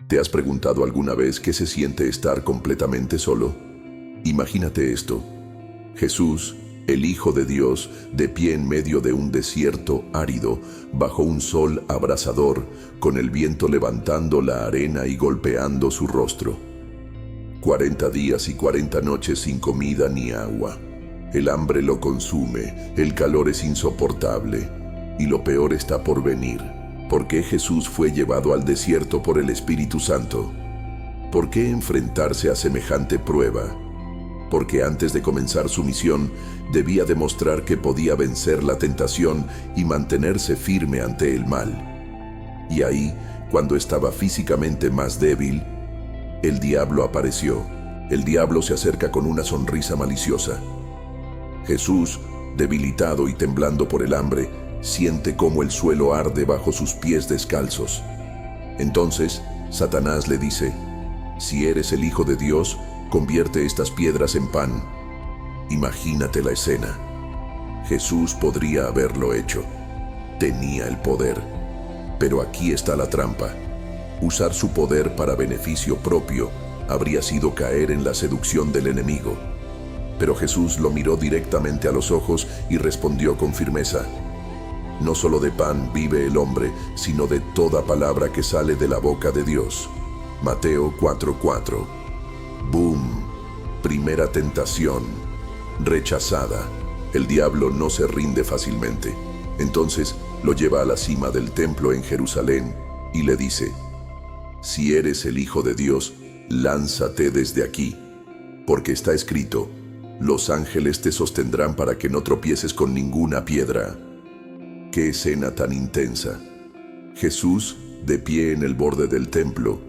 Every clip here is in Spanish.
¿Te has preguntado alguna vez qué se siente estar completamente solo? Imagínate esto: Jesús, el Hijo de Dios, de pie en medio de un desierto árido, bajo un sol abrasador, con el viento levantando la arena y golpeando su rostro. 40 días y 40 noches sin comida ni agua. El hambre lo consume, el calor es insoportable, y lo peor está por venir. ¿Por qué Jesús fue llevado al desierto por el Espíritu Santo? ¿Por qué enfrentarse a semejante prueba? Porque antes de comenzar su misión, debía demostrar que podía vencer la tentación y mantenerse firme ante el mal. Y ahí, cuando estaba físicamente más débil, el diablo apareció. El diablo se acerca con una sonrisa maliciosa. Jesús, debilitado y temblando por el hambre, siente cómo el suelo arde bajo sus pies descalzos. Entonces, Satanás le dice: «Si eres el Hijo de Dios, convierte estas piedras en pan». Imagínate la escena. Jesús podría haberlo hecho. Tenía el poder. Pero aquí está la trampa. Usar su poder para beneficio propio habría sido caer en la seducción del enemigo. Pero Jesús lo miró directamente a los ojos y respondió con firmeza: «No solo de pan vive el hombre, sino de toda palabra que sale de la boca de Dios». Mateo 4:4. ¡Boom! Primera tentación. Rechazada. El diablo no se rinde fácilmente. Entonces lo lleva a la cima del templo en Jerusalén y le dice: «Si eres el Hijo de Dios, lánzate desde aquí, porque está escrito: los ángeles te sostendrán para que no tropieces con ninguna piedra». ¡Qué escena tan intensa! Jesús, de pie en el borde del templo,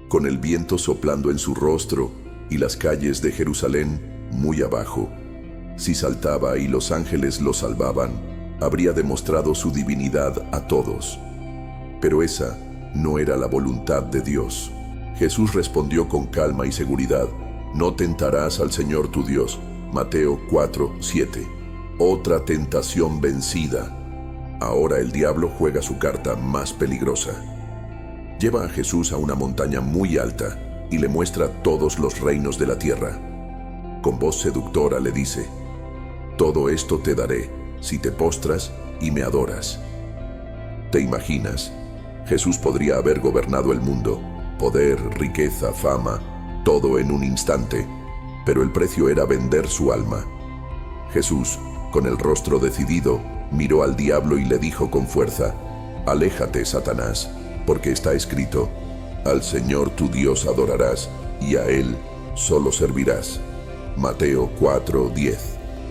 con el viento soplando en su rostro y las calles de Jerusalén muy abajo. Si saltaba y los ángeles lo salvaban, habría demostrado su divinidad a todos. Pero esa no era la voluntad de Dios. Jesús respondió con calma y seguridad: «No tentarás al Señor tu Dios». Mateo 4:7. Otra tentación vencida. Ahora el diablo juega su carta más peligrosa. Lleva a Jesús a una montaña muy alta y le muestra todos los reinos de la tierra. Con voz seductora le dice: «Todo esto te daré si te postras y me adoras». ¿Te imaginas? Jesús podría haber gobernado el mundo, poder, riqueza, fama, todo en un instante, pero el precio era vender su alma. Jesús, con el rostro decidido, miró al diablo y le dijo con fuerza: «Aléjate, Satanás, porque está escrito: al Señor tu Dios adorarás, y a Él solo servirás». Mateo 4:10.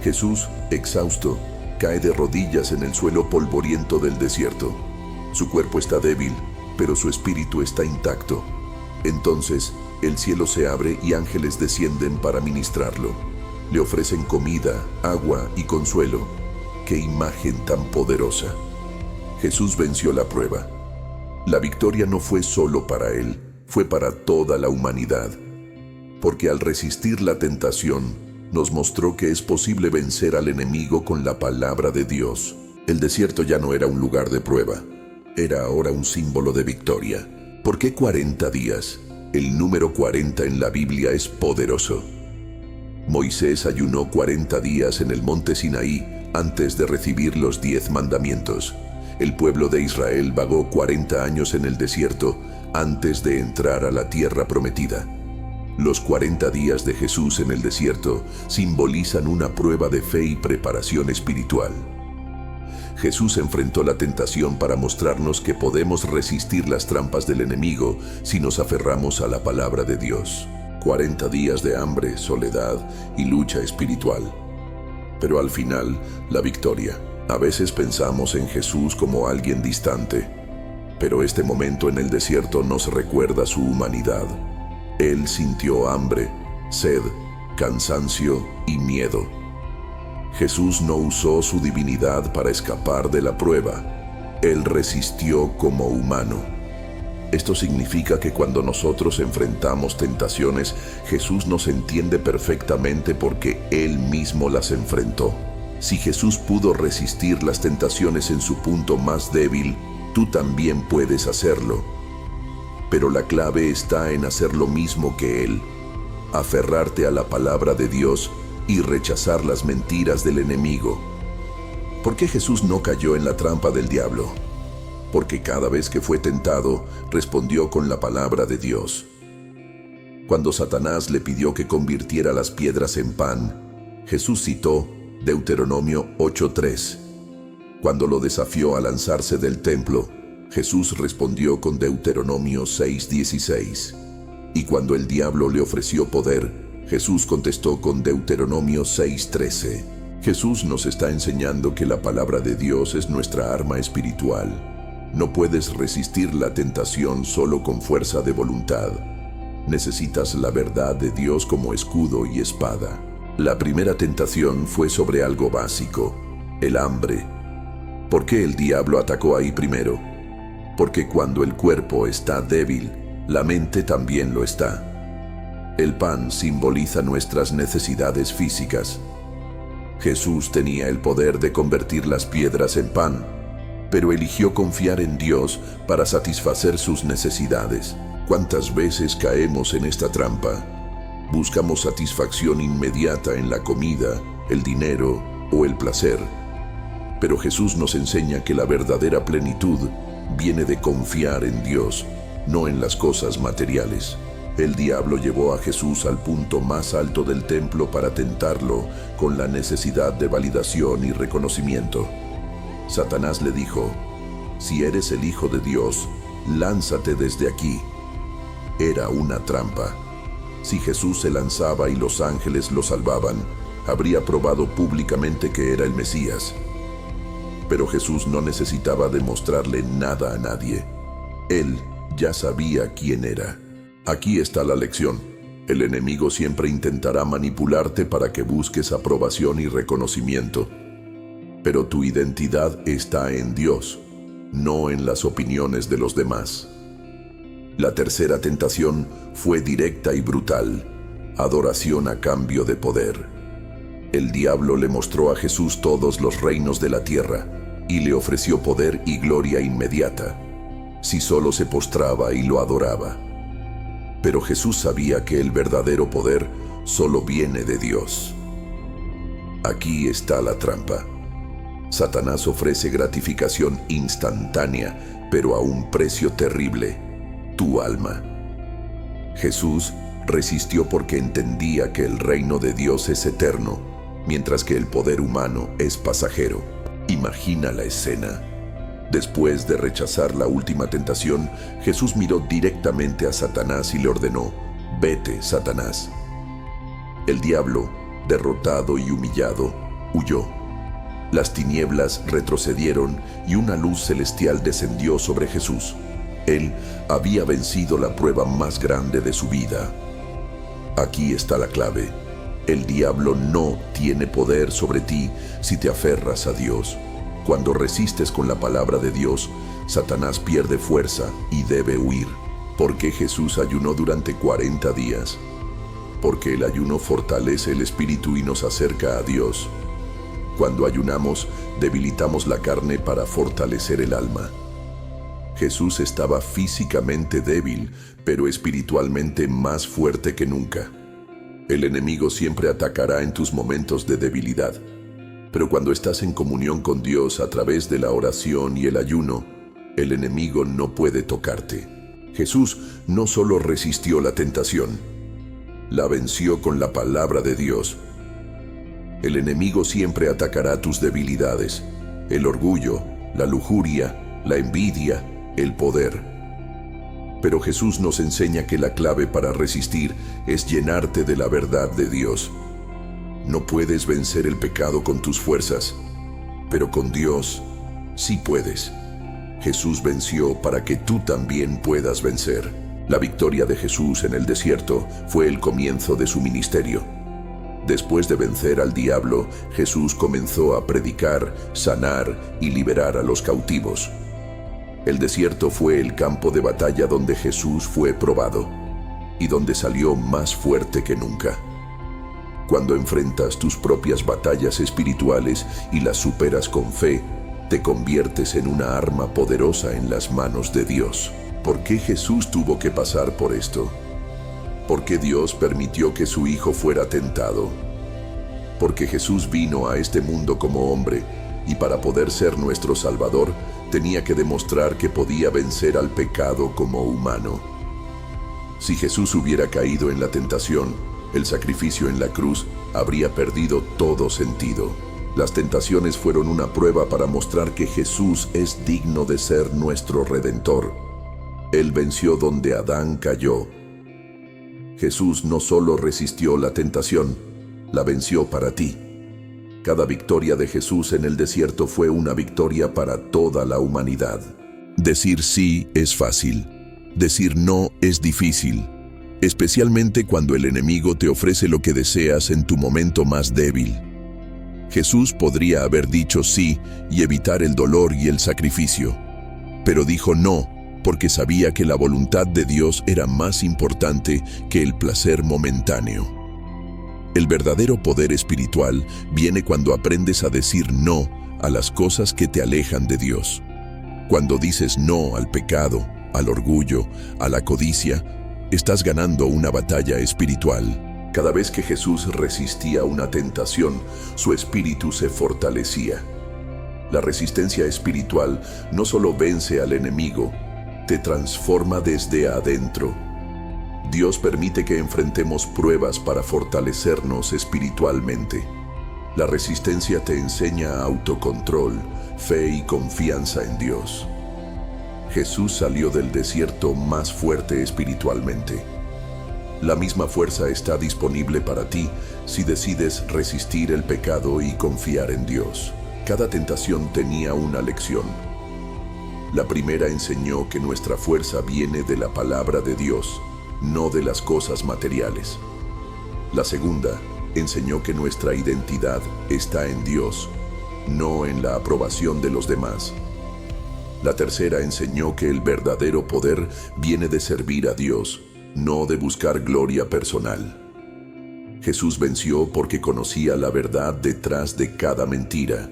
Jesús, exhausto, cae de rodillas en el suelo polvoriento del desierto. Su cuerpo está débil, pero su espíritu está intacto. Entonces, el cielo se abre y ángeles descienden para ministrarlo. Le ofrecen comida, agua y consuelo. ¡Qué imagen tan poderosa! Jesús venció la prueba. La victoria no fue solo para él, fue para toda la humanidad. Porque al resistir la tentación, nos mostró que es posible vencer al enemigo con la palabra de Dios. El desierto ya no era un lugar de prueba, era ahora un símbolo de victoria. ¿Por qué 40 días? El número 40 en la Biblia es poderoso. Moisés ayunó 40 días en el monte Sinaí antes de recibir los 10 mandamientos. El pueblo de Israel vagó 40 años en el desierto antes de entrar a la tierra prometida. Los 40 días de Jesús en el desierto simbolizan una prueba de fe y preparación espiritual. Jesús enfrentó la tentación para mostrarnos que podemos resistir las trampas del enemigo si nos aferramos a la palabra de Dios. 40 días de hambre, soledad y lucha espiritual. Pero al final, la victoria. A veces pensamos en Jesús como alguien distante, pero este momento en el desierto nos recuerda su humanidad. Él sintió hambre, sed, cansancio y miedo. Jesús no usó su divinidad para escapar de la prueba. Él resistió como humano. Esto significa que cuando nosotros enfrentamos tentaciones, Jesús nos entiende perfectamente porque Él mismo las enfrentó. Si Jesús pudo resistir las tentaciones en su punto más débil, tú también puedes hacerlo. Pero la clave está en hacer lo mismo que Él, aferrarte a la palabra de Dios y rechazar las mentiras del enemigo. ¿Por qué Jesús no cayó en la trampa del diablo? Porque cada vez que fue tentado, respondió con la palabra de Dios. Cuando Satanás le pidió que convirtiera las piedras en pan, Jesús citó Deuteronomio 8:3. Cuando lo desafió a lanzarse del templo, Jesús respondió con Deuteronomio 6:16. Y cuando el diablo le ofreció poder, Jesús contestó con Deuteronomio 6:13. Jesús nos está enseñando que la palabra de Dios es nuestra arma espiritual. No puedes resistir la tentación solo con fuerza de voluntad. Necesitas la verdad de Dios como escudo y espada. La primera tentación fue sobre algo básico, el hambre. ¿Por qué el diablo atacó ahí primero? Porque cuando el cuerpo está débil, la mente también lo está. El pan simboliza nuestras necesidades físicas. Jesús tenía el poder de convertir las piedras en pan, pero eligió confiar en Dios para satisfacer sus necesidades. ¿Cuántas veces caemos en esta trampa? Buscamos satisfacción inmediata en la comida, el dinero o el placer. Pero Jesús nos enseña que la verdadera plenitud viene de confiar en Dios, no en las cosas materiales. El diablo llevó a Jesús al punto más alto del templo para tentarlo con la necesidad de validación y reconocimiento. Satanás le dijo: si eres el Hijo de Dios, lánzate desde aquí. Era una trampa. Si Jesús se lanzaba y los ángeles lo salvaban, habría probado públicamente que era el Mesías. Pero Jesús no necesitaba demostrarle nada a nadie. Él ya sabía quién era. Aquí está la lección. El enemigo siempre intentará manipularte para que busques aprobación y reconocimiento. Pero tu identidad está en Dios, no en las opiniones de los demás. La tercera tentación fue directa y brutal: adoración a cambio de poder. El diablo le mostró a Jesús todos los reinos de la tierra y le ofreció poder y gloria inmediata, si solo se postraba y lo adoraba. Pero Jesús sabía que el verdadero poder solo viene de Dios. Aquí está la trampa. Satanás ofrece gratificación instantánea, pero a un precio terrible: tu alma. Jesús resistió porque entendía que el reino de Dios es eterno, mientras que el poder humano es pasajero. Imagina la escena. Después de rechazar la última tentación, Jesús miró directamente a Satanás y le ordenó: vete, Satanás. El diablo, derrotado y humillado, huyó. Las tinieblas retrocedieron y una luz celestial descendió sobre Jesús. Él había vencido la prueba más grande de su vida. Aquí está la clave. El diablo no tiene poder sobre ti si te aferras a Dios. Cuando resistes con la palabra de Dios, Satanás pierde fuerza y debe huir. ¿Por qué Jesús ayunó durante 40 días? Porque el ayuno fortalece el espíritu y nos acerca a Dios. Cuando ayunamos, debilitamos la carne para fortalecer el alma. Jesús estaba físicamente débil, pero espiritualmente más fuerte que nunca. El enemigo siempre atacará en tus momentos de debilidad, pero cuando estás en comunión con Dios a través de la oración y el ayuno, el enemigo no puede tocarte. Jesús no solo resistió la tentación, la venció con la palabra de Dios. El enemigo siempre atacará tus debilidades: el orgullo, la lujuria, la envidia, el poder. Pero Jesús nos enseña que la clave para resistir es llenarte de la verdad de Dios. No puedes vencer el pecado con tus fuerzas, pero con Dios sí puedes. Jesús venció para que tú también puedas vencer. La victoria de Jesús en el desierto fue el comienzo de su ministerio. Después de vencer al diablo, Jesús comenzó a predicar, sanar y liberar a los cautivos. El desierto fue el campo de batalla donde Jesús fue probado y donde salió más fuerte que nunca. Cuando enfrentas tus propias batallas espirituales y las superas con fe, te conviertes en una arma poderosa en las manos de Dios. ¿Por qué Jesús tuvo que pasar por esto? ¿Por qué Dios permitió que su Hijo fuera tentado? Porque Jesús vino a este mundo como hombre, y para poder ser nuestro Salvador, tenía que demostrar que podía vencer al pecado como humano. Si Jesús hubiera caído en la tentación, el sacrificio en la cruz habría perdido todo sentido. Las tentaciones fueron una prueba para mostrar que Jesús es digno de ser nuestro Redentor. Él venció donde Adán cayó. Jesús no solo resistió la tentación, la venció para ti. Cada victoria de Jesús en el desierto fue una victoria para toda la humanidad. Decir sí es fácil. Decir no es difícil, especialmente cuando el enemigo te ofrece lo que deseas en tu momento más débil. Jesús podría haber dicho sí y evitar el dolor y el sacrificio, pero dijo no, porque sabía que la voluntad de Dios era más importante que el placer momentáneo. El verdadero poder espiritual viene cuando aprendes a decir no a las cosas que te alejan de Dios. Cuando dices no al pecado, al orgullo, a la codicia, estás ganando una batalla espiritual. Cada vez que Jesús resistía una tentación, su espíritu se fortalecía. La resistencia espiritual no solo vence al enemigo, te transforma desde adentro. Dios permite que enfrentemos pruebas para fortalecernos espiritualmente. La resistencia te enseña autocontrol, fe y confianza en Dios. Jesús salió del desierto más fuerte espiritualmente. La misma fuerza está disponible para ti si decides resistir el pecado y confiar en Dios. Cada tentación tenía una lección. La primera enseñó que nuestra fuerza viene de la palabra de Dios, no de las cosas materiales. La segunda enseñó que nuestra identidad está en Dios, no en la aprobación de los demás. La tercera enseñó que el verdadero poder viene de servir a Dios, no de buscar gloria personal. Jesús venció porque conocía la verdad detrás de cada mentira.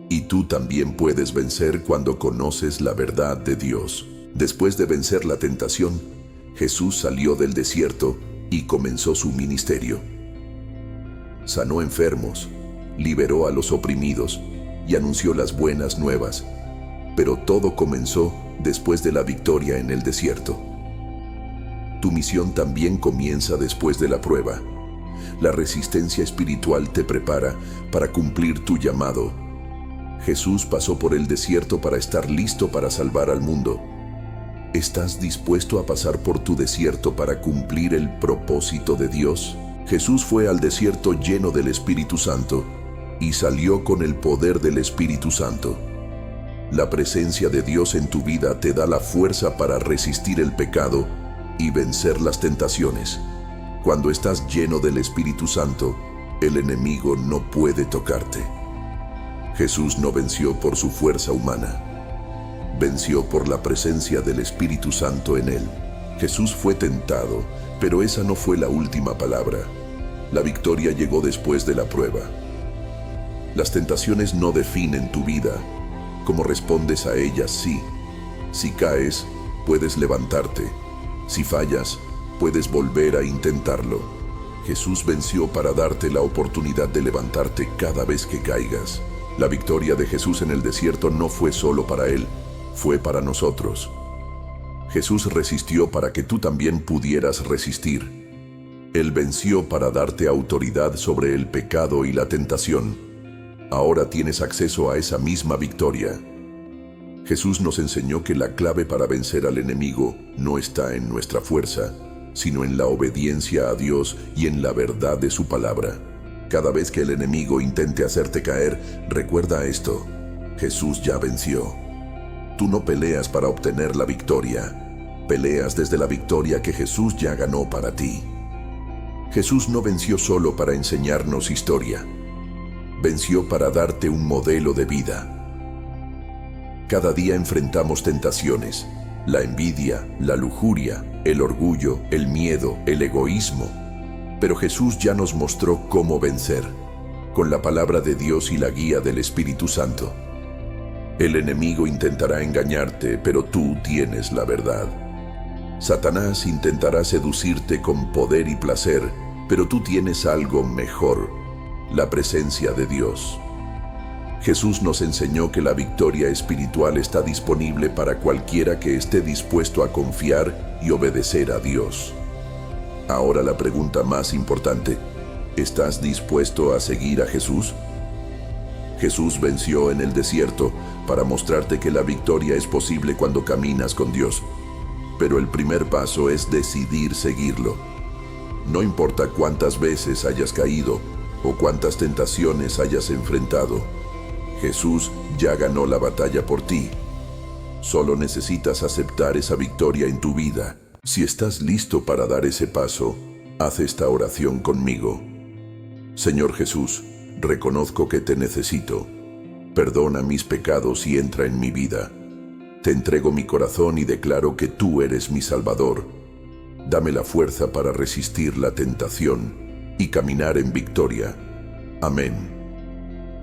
Y tú también puedes vencer cuando conoces la verdad de Dios. Después de vencer la tentación, Jesús salió del desierto y comenzó su ministerio. Sanó enfermos, liberó a los oprimidos y anunció las buenas nuevas. Pero todo comenzó después de la victoria en el desierto. Tu misión también comienza después de la prueba. La resistencia espiritual te prepara para cumplir tu llamado. Jesús pasó por el desierto para estar listo para salvar al mundo. ¿Estás dispuesto a pasar por tu desierto para cumplir el propósito de Dios? Jesús fue al desierto lleno del Espíritu Santo y salió con el poder del Espíritu Santo. La presencia de Dios en tu vida te da la fuerza para resistir el pecado y vencer las tentaciones. Cuando estás lleno del Espíritu Santo, el enemigo no puede tocarte. Jesús no venció por su fuerza humana. Venció por la presencia del Espíritu Santo en él. Jesús fue tentado, pero esa no fue la última palabra. La victoria llegó después de la prueba. Las tentaciones no definen tu vida. Como respondes a ellas, sí. Si caes, puedes levantarte. Si fallas, puedes volver a intentarlo. Jesús venció para darte la oportunidad de levantarte cada vez que caigas. La victoria de Jesús en el desierto no fue solo para él, fue para nosotros. Jesús resistió para que tú también pudieras resistir. Él venció para darte autoridad sobre el pecado y la tentación. Ahora tienes acceso a esa misma victoria. Jesús nos enseñó que la clave para vencer al enemigo no está en nuestra fuerza, sino en la obediencia a Dios y en la verdad de su palabra. Cada vez que el enemigo intente hacerte caer, recuerda esto: Jesús ya venció. Tú no peleas para obtener la victoria, peleas desde la victoria que Jesús ya ganó para ti. Jesús no venció solo para enseñarnos historia, venció para darte un modelo de vida. Cada día enfrentamos tentaciones: la envidia, la lujuria, el orgullo, el miedo, el egoísmo. Pero Jesús ya nos mostró cómo vencer, con la palabra de Dios y la guía del Espíritu Santo. El enemigo intentará engañarte, pero tú tienes la verdad. Satanás intentará seducirte con poder y placer, pero tú tienes algo mejor: la presencia de Dios. Jesús nos enseñó que la victoria espiritual está disponible para cualquiera que esté dispuesto a confiar y obedecer a Dios. Ahora la pregunta más importante: ¿estás dispuesto a seguir a Jesús? Jesús venció en el desierto para mostrarte que la victoria es posible cuando caminas con Dios. Pero el primer paso es decidir seguirlo. No importa cuántas veces hayas caído o cuántas tentaciones hayas enfrentado, Jesús ya ganó la batalla por ti. Solo necesitas aceptar esa victoria en tu vida. Si estás listo para dar ese paso, haz esta oración conmigo. Señor Jesús, reconozco que te necesito. Perdona mis pecados y entra en mi vida. Te entrego mi corazón y declaro que tú eres mi Salvador. Dame la fuerza para resistir la tentación y caminar en victoria. Amén.